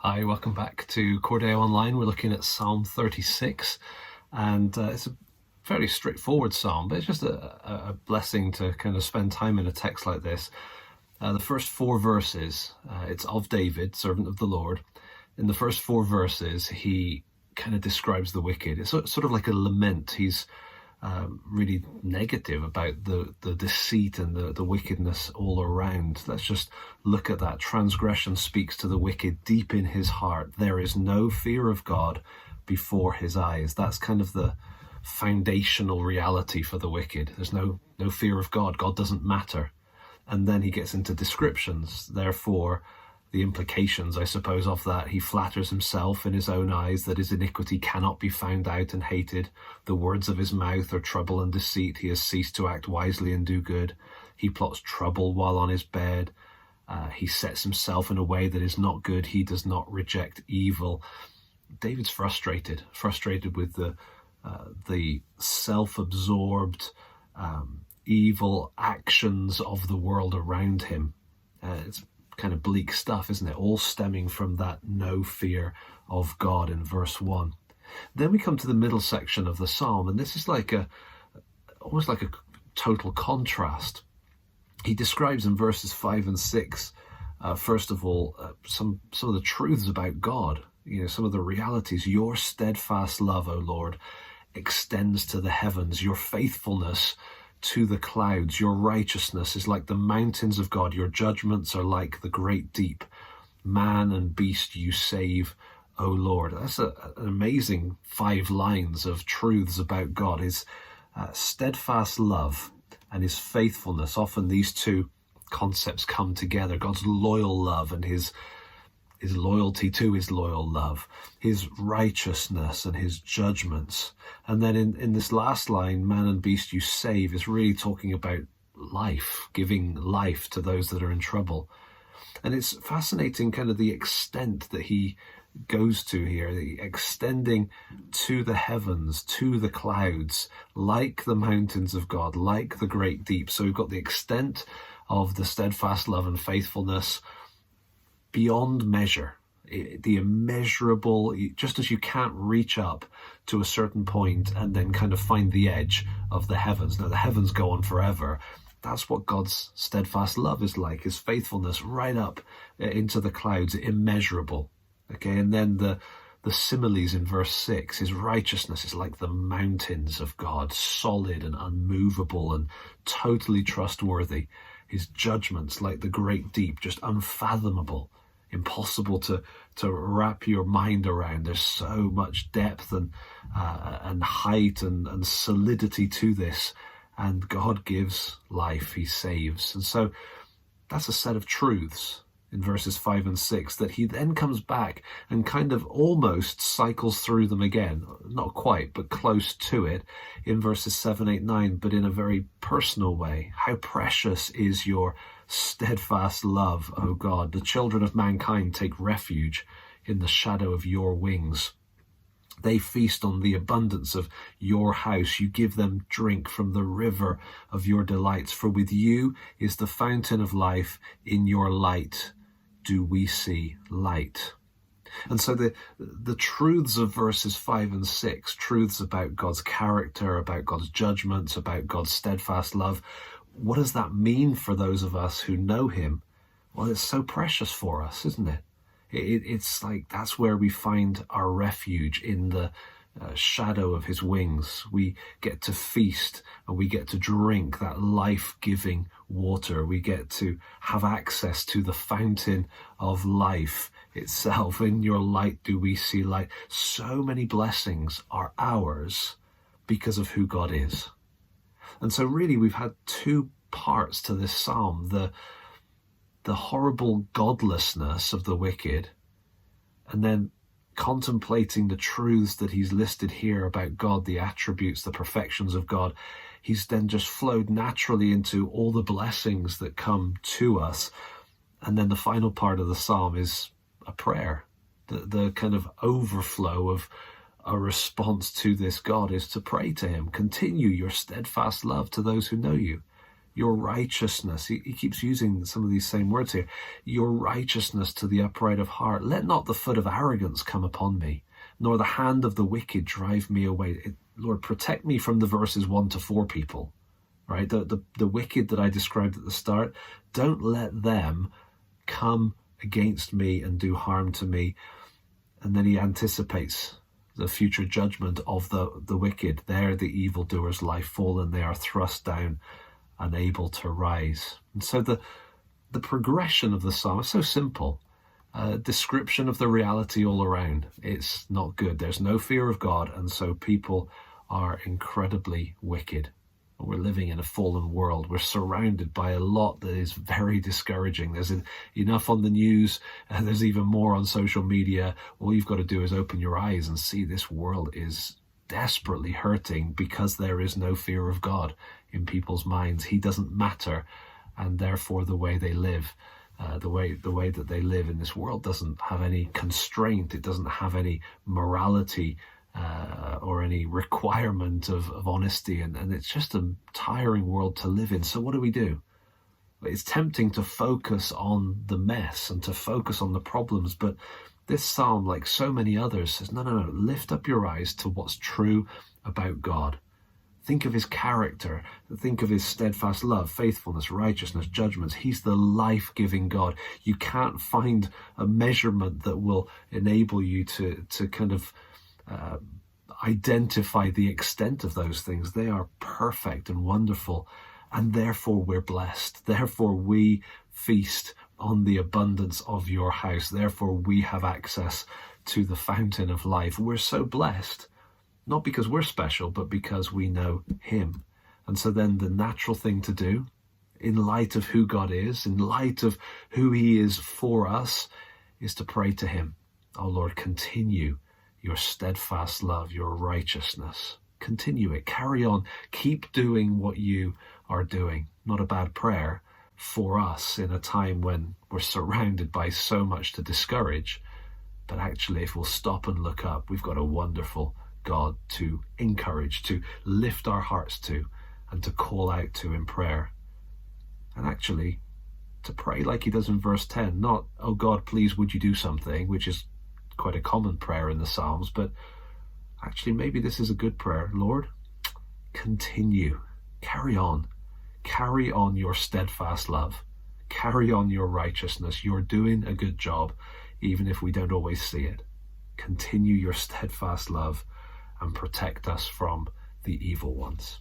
Hi, welcome back to Cor Deo Online. We're looking at Psalm 36, and it's a fairly straightforward psalm, but it's just a blessing to kind of spend time in a text like this. The first four verses, it's of David, servant of the Lord. In the first four verses, he kind of describes the wicked. It's sort of like a lament. He's really negative about the deceit and the wickedness all around. Let's just look at that. Transgression speaks to the wicked deep in his heart. There is no fear of God before his eyes. That's kind of the foundational reality for the wicked. There's no fear of God. God doesn't matter. And then he gets into descriptions. Therefore, the implications, I suppose, of that: he flatters himself in his own eyes that his iniquity cannot be found out and hated. The words of his mouth are trouble and deceit. He has ceased to act wisely and do good. He plots trouble while on his bed. He sets himself in a way that is not good. He does not reject evil. David's frustrated with the self-absorbed, evil actions of the world around him. It's kind of bleak stuff, isn't it? All stemming from that no fear of God in verse 1. Then we come to the middle section of the psalm, and this is almost like a total contrast. He describes in verses 5 and 6, first of all, some of the truths about God, some of the realities. Your steadfast love, O Lord, extends to the heavens. Your faithfulness to the clouds. Your righteousness is like the mountains of God. Your judgments are like the great deep. Man and beast you save, O Lord. That's an amazing 5 lines of truths about God. His steadfast love and his faithfulness. Often these two concepts come together. God's loyal love and his loyalty to his loyal love, his righteousness and his judgments. And then in this last line, man and beast you save, is really talking about life, giving life to those that are in trouble. And it's fascinating kind of the extent that he goes to here, the extending to the heavens, to the clouds, like the mountains of God, like the great deep. So we've got the extent of the steadfast love and faithfulness beyond measure, the immeasurable, just as you can't reach up to a certain point and then kind of find the edge of the heavens. Now, the heavens go on forever. That's what God's steadfast love is like, his faithfulness right up into the clouds, immeasurable. Okay, and then the similes in verse 6, his righteousness is like the mountains of God, solid and unmovable and totally trustworthy. His judgments like the great deep, just unfathomable, impossible to wrap your mind around. There's so much depth and height and solidity to this. And God gives life, he saves. And so that's a set of truths in verses 5 and 6 that he then comes back and kind of almost cycles through them again. Not quite, but close to it in verses 7, 8, 9, but in a very personal way. How precious is your steadfast love, O God. The children of mankind take refuge in the shadow of your wings. They feast on the abundance of your house. You give them drink from the river of your delights. For with you is the fountain of life. In your light do we see light. And so the truths of verses 5 and 6, truths about God's character, about God's judgments, about God's steadfast love, what does that mean for those of us who know him? Well, it's so precious for us, isn't it? It's like that's where we find our refuge, in the shadow of his wings. We get to feast and we get to drink that life-giving water. We get to have access to the fountain of life itself. In your light do we see light. So many blessings are ours because of who God is. And so really we've had two parts to this psalm: the horrible godlessness of the wicked, and then contemplating the truths that he's listed here about God, the attributes, the perfections of God. He's then just flowed naturally into all the blessings that come to us. And then the final part of the psalm is a prayer. The kind of overflow of a response to this God is to pray to him. Continue your steadfast love to those who know you. Your righteousness, he keeps using some of these same words here, your righteousness to the upright of heart. Let not the foot of arrogance come upon me, nor the hand of the wicked drive me away. Lord, protect me from the verses 1-4 people, right? The wicked that I described at the start, don't let them come against me and do harm to me. And then he anticipates the future judgment of the wicked. There the evildoers lie fallen, they are thrust down, unable to rise. And so the progression of the psalm is so simple. Description of the reality all around. It's not good. There's no fear of God, and so people are incredibly wicked. We're living in a fallen world. We're surrounded by a lot that is very discouraging. There's enough on the news, and there's even more on social media. All you've got to do is open your eyes and see this world is desperately hurting because there is no fear of God in people's minds. He doesn't matter, and therefore the way they live, the way that they live in this world doesn't have any constraint. It doesn't have any morality or any requirement of honesty, and it's just a tiring world to live in. So what do? It's tempting to focus on the mess and to focus on the problems, but this psalm, like so many others, says, no, lift up your eyes to what's true about God. Think of his character. Think of his steadfast love, faithfulness, righteousness, judgments. He's the life-giving God. You can't find a measurement that will enable you to kind of identify the extent of those things. They are perfect and wonderful, and therefore we're blessed. Therefore we feast on the abundance of your house. Therefore we have access to the fountain of life. We're so blessed, not because we're special, but because we know him. And so then the natural thing to do, in light of who God is, in light of who he is for us, is to pray to him. Oh Lord, continue your steadfast love, your righteousness. Continue it. Carry on. Keep doing what you are doing. Not a bad prayer for us in a time when we're surrounded by so much to discourage. But actually, if we'll stop and look up, we've got a wonderful God to encourage, to lift our hearts to, and to call out to in prayer. And actually, to pray like he does in verse 10, not, oh God, please would you do something, which is quite a common prayer in the Psalms, but actually maybe this is a good prayer. Lord, continue, carry on your steadfast love, carry on your righteousness. You're doing a good job, even if we don't always see it. Continue your steadfast love and protect us from the evil ones.